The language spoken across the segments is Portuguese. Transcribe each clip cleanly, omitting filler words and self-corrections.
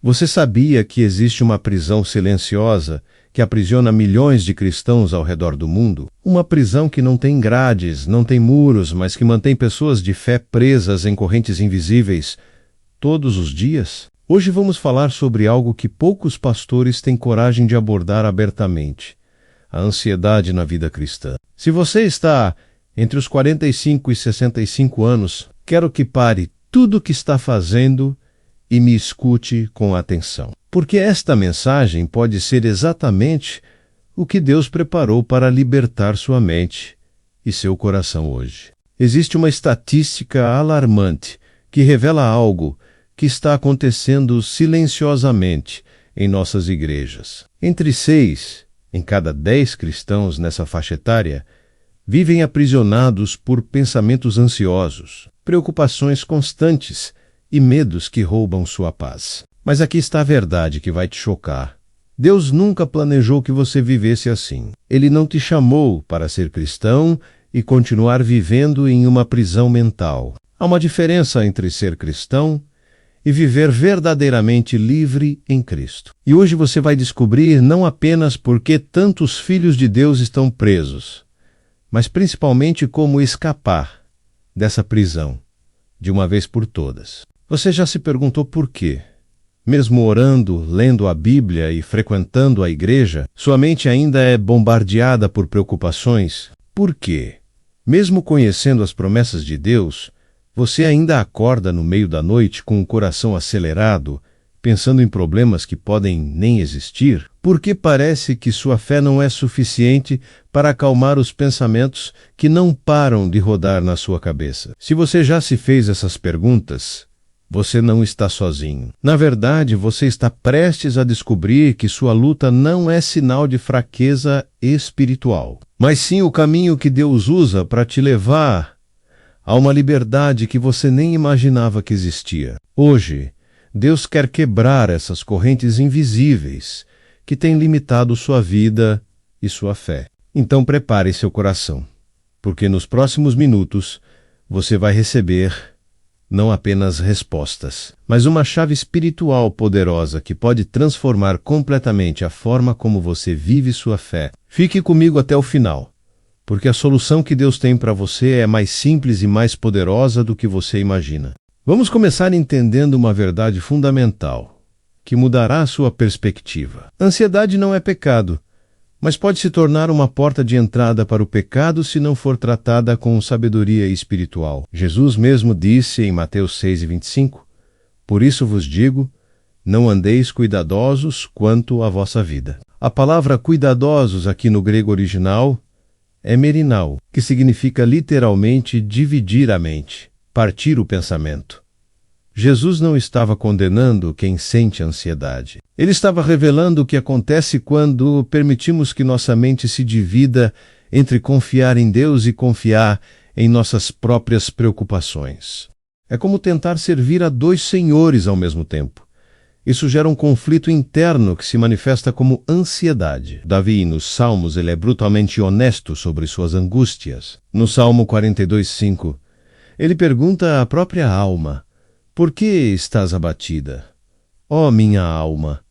Você sabia que existe uma prisão silenciosa que aprisiona milhões de cristãos ao redor do mundo? Uma prisão que não tem grades, não tem muros, mas que mantém pessoas de fé presas em correntes invisíveis todos os dias? Hoje vamos falar sobre algo que poucos pastores têm coragem de abordar abertamente: a ansiedade na vida cristã. Se você está entre os 45 e 65 anos, quero que pare tudo o que está fazendo e me escute com atenção. Porque esta mensagem pode ser exatamente o que Deus preparou para libertar sua mente e seu coração hoje. Existe uma estatística alarmante que revela algo que está acontecendo silenciosamente em nossas igrejas. Entre 6 em cada 10 cristãos nessa faixa etária vivem aprisionados por pensamentos ansiosos, preocupações constantes e medos que roubam sua paz. Mas aqui está a verdade que vai te chocar. Deus nunca planejou que você vivesse assim. Ele não te chamou para ser cristão e continuar vivendo em uma prisão mental. Há uma diferença entre ser cristão e viver verdadeiramente livre em Cristo. E hoje você vai descobrir não apenas por que tantos filhos de Deus estão presos, mas principalmente como escapar dessa prisão de uma vez por todas. Você já se perguntou por quê? Mesmo orando, lendo a Bíblia e frequentando a igreja, sua mente ainda é bombardeada por preocupações? Por quê? Mesmo conhecendo as promessas de Deus, você ainda acorda no meio da noite com o coração acelerado, pensando em problemas que podem nem existir? Porque parece que sua fé não é suficiente para acalmar os pensamentos que não param de rodar na sua cabeça. Se você já se fez essas perguntas, você não está sozinho. Na verdade, você está prestes a descobrir que sua luta não é sinal de fraqueza espiritual, mas sim o caminho que Deus usa para te levar a uma liberdade que você nem imaginava que existia. Hoje, Deus quer quebrar essas correntes invisíveis que têm limitado sua vida e sua fé. Então prepare seu coração, porque nos próximos minutos você vai receber não apenas respostas, mas uma chave espiritual poderosa que pode transformar completamente a forma como você vive sua fé. Fique comigo até o final, porque a solução que Deus tem para você é mais simples e mais poderosa do que você imagina. Vamos começar entendendo uma verdade fundamental, que mudará a sua perspectiva. Ansiedade não é pecado, mas pode se tornar uma porta de entrada para o pecado se não for tratada com sabedoria espiritual. Jesus mesmo disse em Mateus 6:25, "Por isso vos digo, não andeis cuidadosos quanto à vossa vida." A palavra cuidadosos aqui no grego original é merinau, que significa literalmente dividir a mente, partir o pensamento. Jesus não estava condenando quem sente ansiedade. Ele estava revelando o que acontece quando permitimos que nossa mente se divida entre confiar em Deus e confiar em nossas próprias preocupações. É como tentar servir a 2 senhores ao mesmo tempo. Isso gera um conflito interno que se manifesta como ansiedade. Davi, nos Salmos, ele é brutalmente honesto sobre suas angústias. No Salmo 42:5, ele pergunta à própria alma: "Por que estás abatida, ó minha alma?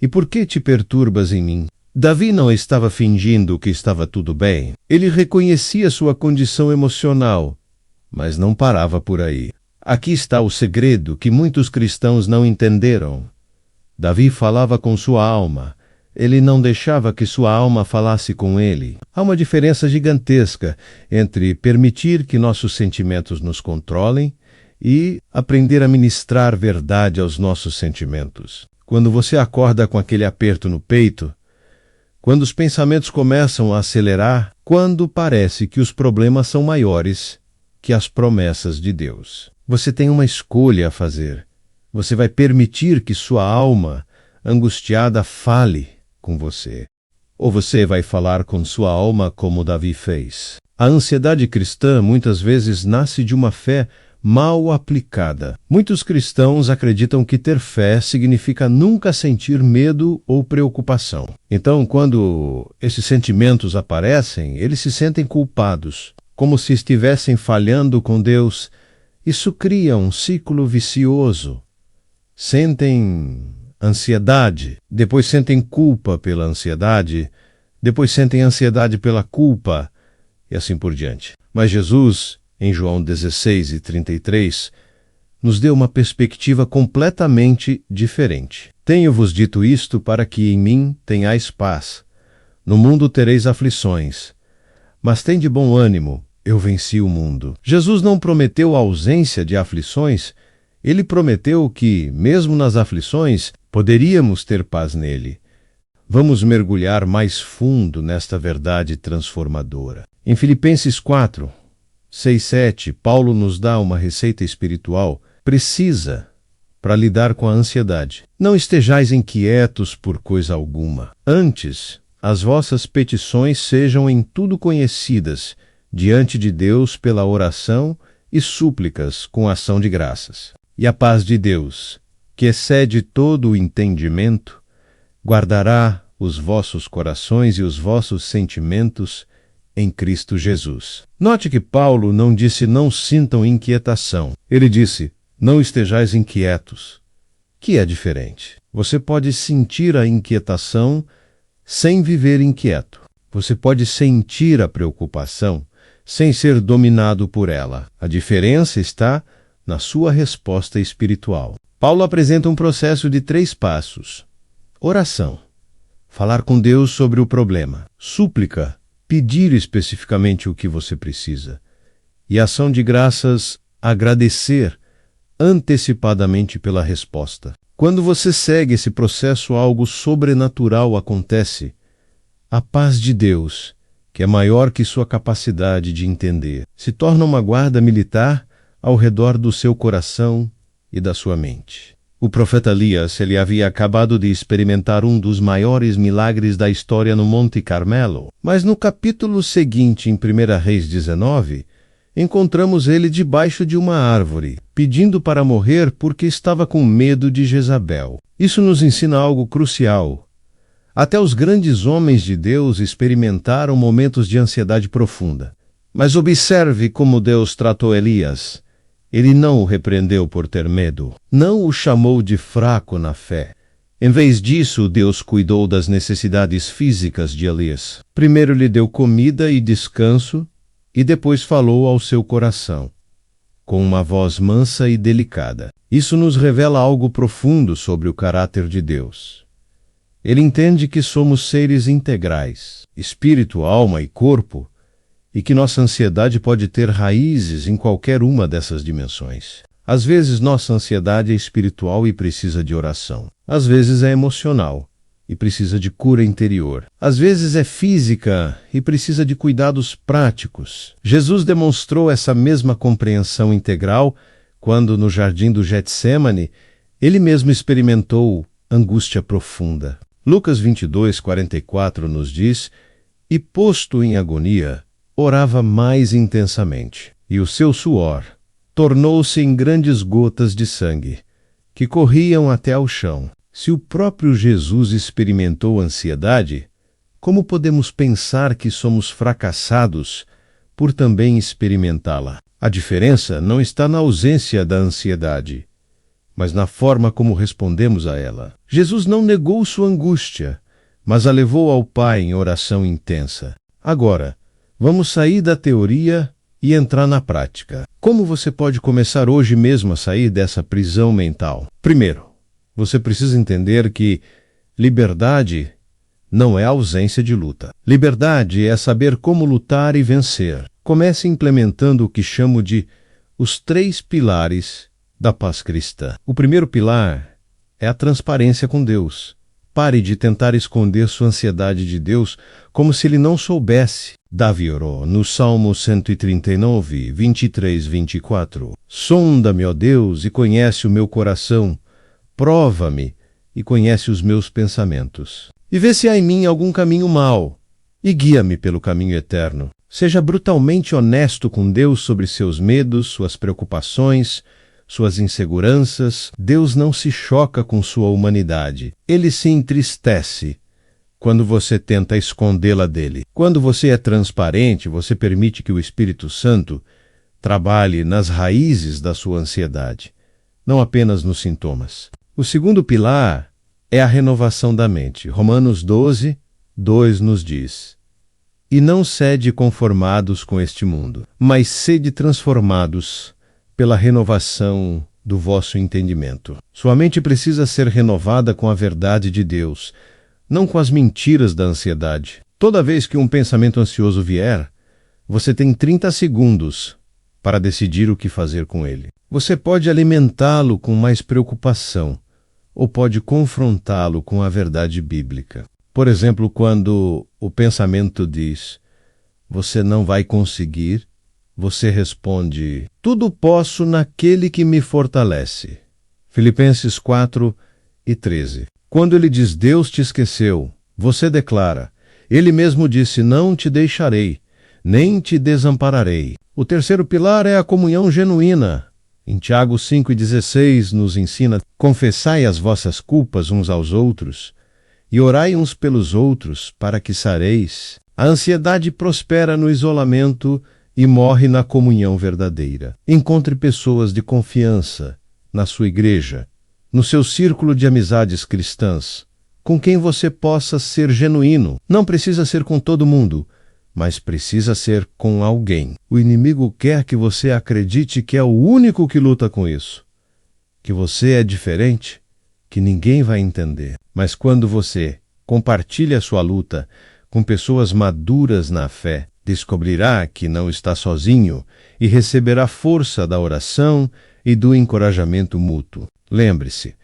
E por que te perturbas em mim?" Davi não estava fingindo que estava tudo bem. Ele reconhecia sua condição emocional, mas não parava por aí. Aqui está o segredo que muitos cristãos não entenderam. Davi falava com sua alma. Ele não deixava que sua alma falasse com ele. Há uma diferença gigantesca entre permitir que nossos sentimentos nos controlem e aprender a ministrar verdade aos nossos sentimentos. Quando você acorda com aquele aperto no peito, quando os pensamentos começam a acelerar, quando parece que os problemas são maiores que as promessas de Deus, você tem uma escolha a fazer. Você vai permitir que sua alma angustiada fale com você, ou você vai falar com sua alma como Davi fez. A ansiedade cristã muitas vezes nasce de uma fé mal aplicada. Muitos cristãos acreditam que ter fé significa nunca sentir medo ou preocupação. Então, quando esses sentimentos aparecem, eles se sentem culpados, como se estivessem falhando com Deus. Isso cria um ciclo vicioso. Sentem ansiedade, depois sentem culpa pela ansiedade, depois sentem ansiedade pela culpa, e assim por diante. Mas Jesus, em João 16:33, nos deu uma perspectiva completamente diferente. Tenho-vos dito isto para que em mim tenhais paz. No mundo tereis aflições, mas tende bom ânimo, eu venci o mundo. Jesus não prometeu a ausência de aflições, ele prometeu que, mesmo nas aflições, poderíamos ter paz nele. Vamos mergulhar mais fundo nesta verdade transformadora. Em Filipenses 4, 6, 7, Paulo nos dá uma receita espiritual precisa para lidar com a ansiedade. Não estejais inquietos por coisa alguma. Antes, as vossas petições sejam em tudo conhecidas diante de Deus pela oração e súplicas com ação de graças. E a paz de Deus, que excede todo o entendimento, guardará os vossos corações e os vossos sentimentos em Cristo Jesus. Note que Paulo não disse não sintam inquietação. Ele disse não estejais inquietos, que é diferente. Você pode sentir a inquietação sem viver inquieto. Você pode sentir a preocupação sem ser dominado por ela. A diferença está na sua resposta espiritual. Paulo apresenta um processo de 3 passos. Oração, falar com Deus sobre o problema. Súplica, pedir especificamente o que você precisa. E ação de graças, agradecer antecipadamente pela resposta. Quando você segue esse processo, algo sobrenatural acontece. A paz de Deus, que é maior que sua capacidade de entender, se torna uma guarda militar ao redor do seu coração e da sua mente. O profeta Elias, ele havia acabado de experimentar um dos maiores milagres da história no Monte Carmelo. Mas no capítulo seguinte, em 1 Reis 19, encontramos ele debaixo de uma árvore, pedindo para morrer porque estava com medo de Jezabel. Isso nos ensina algo crucial. Até os grandes homens de Deus experimentaram momentos de ansiedade profunda. Mas observe como Deus tratou Elias. Ele não o repreendeu por ter medo. Não o chamou de fraco na fé. Em vez disso, Deus cuidou das necessidades físicas de Elias. Primeiro lhe deu comida e descanso, e depois falou ao seu coração, com uma voz mansa e delicada. Isso nos revela algo profundo sobre o caráter de Deus. Ele entende que somos seres integrais, espírito, alma e corpo, e que nossa ansiedade pode ter raízes em qualquer uma dessas dimensões. Às vezes nossa ansiedade é espiritual e precisa de oração. Às vezes é emocional e precisa de cura interior. Às vezes é física e precisa de cuidados práticos. Jesus demonstrou essa mesma compreensão integral quando, no jardim do Getsêmani, ele mesmo experimentou angústia profunda. Lucas 22:44 nos diz: "E posto em agonia, orava mais intensamente, e o seu suor tornou-se em grandes gotas de sangue, que corriam até ao chão." Se o próprio Jesus experimentou ansiedade, como podemos pensar que somos fracassados por também experimentá-la? A diferença não está na ausência da ansiedade, mas na forma como respondemos a ela. Jesus não negou sua angústia, mas a levou ao Pai em oração intensa. Agora, vamos sair da teoria e entrar na prática. Como você pode começar hoje mesmo a sair dessa prisão mental? Primeiro, você precisa entender que liberdade não é ausência de luta. Liberdade é saber como lutar e vencer. Comece implementando o que chamo de os 3 pilares da paz cristã. O primeiro pilar é a transparência com Deus. Pare de tentar esconder sua ansiedade de Deus como se ele não soubesse. Davi orou no Salmo 139, 23, 24. Sonda-me, ó Deus, e conhece o meu coração. Prova-me e conhece os meus pensamentos. E vê se há em mim algum caminho mau, e guia-me pelo caminho eterno. Seja brutalmente honesto com Deus sobre seus medos, suas preocupações, suas inseguranças. Deus não se choca com sua humanidade. Ele se entristece quando você tenta escondê-la dele. Quando você é transparente, você permite que o Espírito Santo trabalhe nas raízes da sua ansiedade, não apenas nos sintomas. O segundo pilar é a renovação da mente. Romanos 12, 2 nos diz: E não sede conformados com este mundo, mas sede transformados pela renovação do vosso entendimento. Sua mente precisa ser renovada com a verdade de Deus, não com as mentiras da ansiedade. Toda vez que um pensamento ansioso vier, você tem 30 segundos para decidir o que fazer com ele. Você pode alimentá-lo com mais preocupação, ou pode confrontá-lo com a verdade bíblica. Por exemplo, quando o pensamento diz: você não vai conseguir, você responde: tudo posso naquele que me fortalece. Filipenses 4:13. Quando ele diz: Deus te esqueceu, você declara: Ele mesmo disse: não te deixarei, nem te desampararei. O terceiro pilar é a comunhão genuína. Em Tiago 5:16 nos ensina: confessai as vossas culpas uns aos outros e orai uns pelos outros para que sareis. A ansiedade prospera no isolamento e morre na comunhão verdadeira. Encontre pessoas de confiança na sua igreja, no seu círculo de amizades cristãs, com quem você possa ser genuíno. Não precisa ser com todo mundo, mas precisa ser com alguém. O inimigo quer que você acredite que é o único que luta com isso, que você é diferente, que ninguém vai entender. Mas quando você compartilha sua luta com pessoas maduras na fé, descobrirá que não está sozinho e receberá força da oração e do encorajamento mútuo. Lembre-se,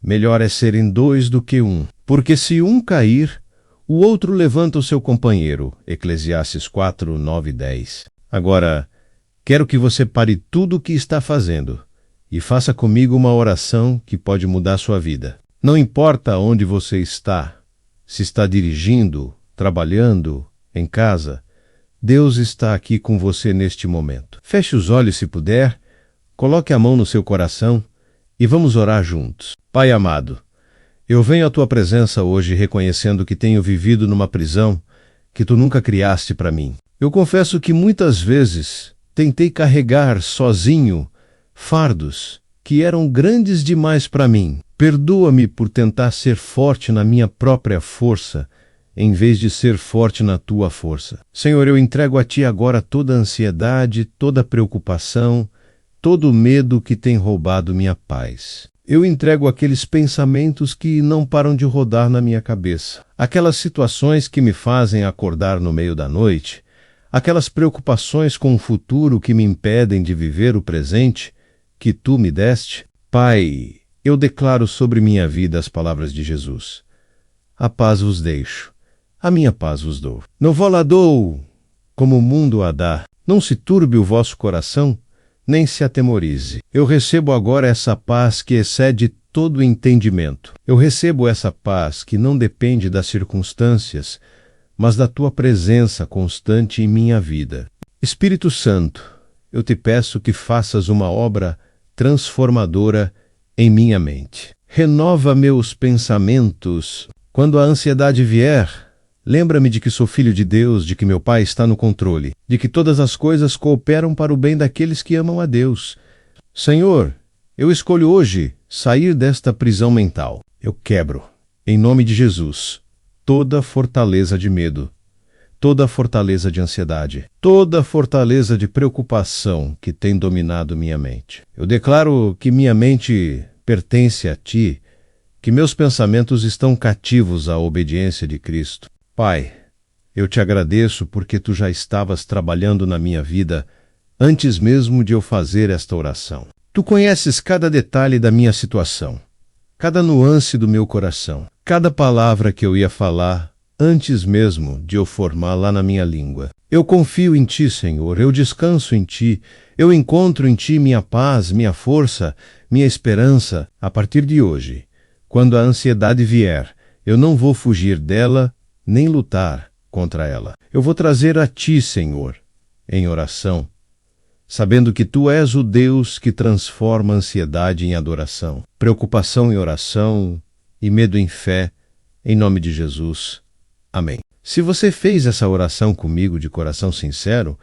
melhor é serem dois do que um, porque se um cair, o outro levanta o seu companheiro. Eclesiastes 4, 9 e 10. Agora, quero que você pare tudo o que está fazendo e faça comigo uma oração que pode mudar sua vida. Não importa onde você está, se está dirigindo, trabalhando, em casa, Deus está aqui com você neste momento. Feche os olhos se puder, coloque a mão no seu coração e vamos orar juntos. Pai amado, eu venho à tua presença hoje reconhecendo que tenho vivido numa prisão que tu nunca criaste para mim. Eu confesso que muitas vezes tentei carregar sozinho fardos que eram grandes demais para mim. Perdoa-me por tentar ser forte na minha própria força, em vez de ser forte na tua força. Senhor, eu entrego a ti agora toda a ansiedade, toda a preocupação, todo o medo que tem roubado minha paz. Eu entrego aqueles pensamentos que não param de rodar na minha cabeça, aquelas situações que me fazem acordar no meio da noite, aquelas preocupações com o futuro que me impedem de viver o presente que tu me deste. Pai, eu declaro sobre minha vida as palavras de Jesus: a paz vos deixo, a minha paz vos dou. Não vou lá dou como o mundo a dá. Não se turbe o vosso coração, nem se atemorize. Eu recebo agora essa paz que excede todo entendimento. Eu recebo essa paz que não depende das circunstâncias, mas da tua presença constante em minha vida. Espírito Santo, eu te peço que faças uma obra transformadora em minha mente. Renova meus pensamentos. Quando a ansiedade vier, lembra-me de que sou filho de Deus, de que meu Pai está no controle, de que todas as coisas cooperam para o bem daqueles que amam a Deus. Senhor, eu escolho hoje sair desta prisão mental. Eu quebro, em nome de Jesus, toda fortaleza de medo, toda fortaleza de ansiedade, toda fortaleza de preocupação que tem dominado minha mente. Eu declaro que minha mente pertence a ti, que meus pensamentos estão cativos à obediência de Cristo. Pai, eu te agradeço porque tu já estavas trabalhando na minha vida antes mesmo de eu fazer esta oração. Tu conheces cada detalhe da minha situação, cada nuance do meu coração, cada palavra que eu ia falar antes mesmo de eu formar lá na minha língua. Eu confio em ti, Senhor, eu descanso em ti, eu encontro em ti minha paz, minha força, minha esperança. A partir de hoje, quando a ansiedade vier, eu não vou fugir dela, nem lutar contra ela. Eu vou trazer a ti, Senhor, em oração, sabendo que tu és o Deus que transforma a ansiedade em adoração, preocupação em oração e medo em fé, em nome de Jesus. Amém. Se você fez essa oração comigo de coração sincero,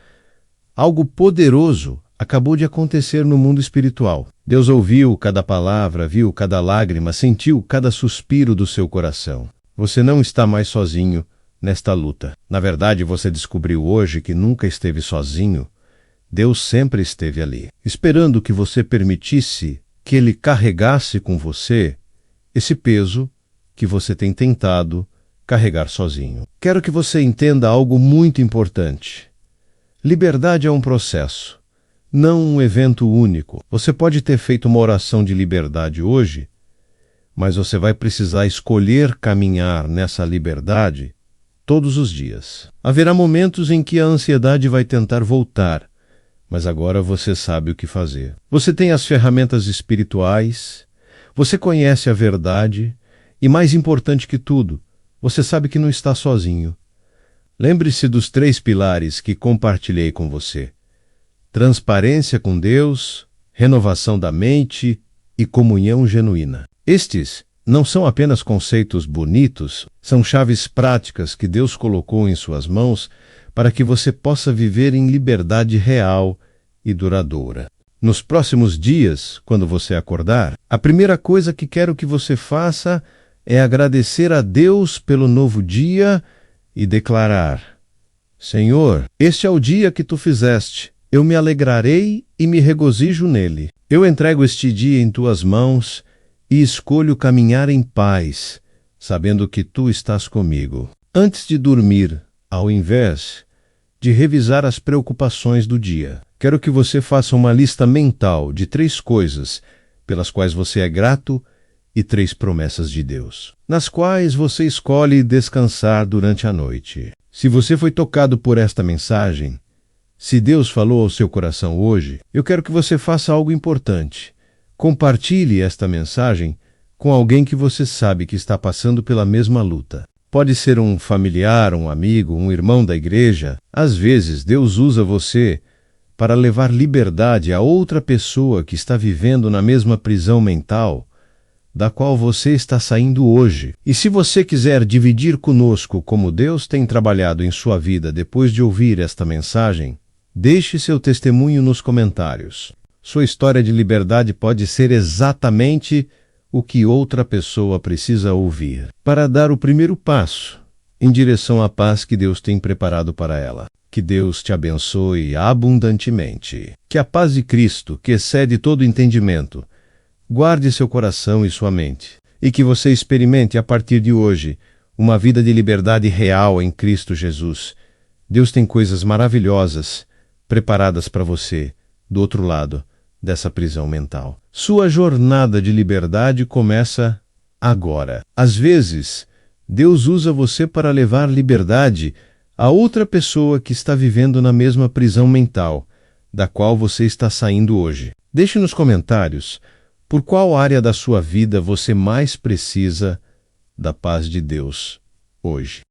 algo poderoso acabou de acontecer no mundo espiritual. Deus ouviu cada palavra, viu cada lágrima, sentiu cada suspiro do seu coração. Você não está mais sozinho nesta luta. Na verdade, você descobriu hoje que nunca esteve sozinho. Deus sempre esteve ali, esperando que você permitisse que Ele carregasse com você esse peso que você tem tentado carregar sozinho. Quero que você entenda algo muito importante. Liberdade é um processo, não um evento único. Você pode ter feito uma oração de liberdade hoje, mas você vai precisar escolher caminhar nessa liberdade todos os dias. Haverá momentos em que a ansiedade vai tentar voltar, mas agora você sabe o que fazer. Você tem as ferramentas espirituais, você conhece a verdade e, mais importante que tudo, você sabe que não está sozinho. Lembre-se dos 3 pilares que compartilhei com você: transparência com Deus, renovação da mente e comunhão genuína. Estes não são apenas conceitos bonitos, são chaves práticas que Deus colocou em suas mãos para que você possa viver em liberdade real e duradoura. Nos próximos dias, quando você acordar, a primeira coisa que quero que você faça é agradecer a Deus pelo novo dia e declarar: Senhor, este é o dia que tu fizeste. Eu me alegrarei e me regozijo nele. Eu entrego este dia em tuas mãos e escolho caminhar em paz, sabendo que tu estás comigo. Antes de dormir, ao invés de revisar as preocupações do dia, quero que você faça uma lista mental de 3 coisas pelas quais você é grato e 3 promessas de Deus, nas quais você escolhe descansar durante a noite. Se você foi tocado por esta mensagem, se Deus falou ao seu coração hoje, eu quero que você faça algo importante. Compartilhe esta mensagem com alguém que você sabe que está passando pela mesma luta. Pode ser um familiar, um amigo, um irmão da igreja. Às vezes, Deus usa você para levar liberdade a outra pessoa que está vivendo na mesma prisão mental da qual você está saindo hoje. E se você quiser dividir conosco como Deus tem trabalhado em sua vida depois de ouvir esta mensagem, deixe seu testemunho nos comentários. Sua história de liberdade pode ser exatamente o que outra pessoa precisa ouvir para dar o primeiro passo em direção à paz que Deus tem preparado para ela. Que Deus te abençoe abundantemente. Que a paz de Cristo, que excede todo entendimento, guarde seu coração e sua mente, e que você experimente a partir de hoje uma vida de liberdade real em Cristo Jesus. Deus tem coisas maravilhosas preparadas para você do outro lado dessa prisão mental. Sua jornada de liberdade começa agora. Às vezes, Deus usa você para levar liberdade a outra pessoa que está vivendo na mesma prisão mental, da qual você está saindo hoje. Deixe nos comentários por qual área da sua vida você mais precisa da paz de Deus hoje.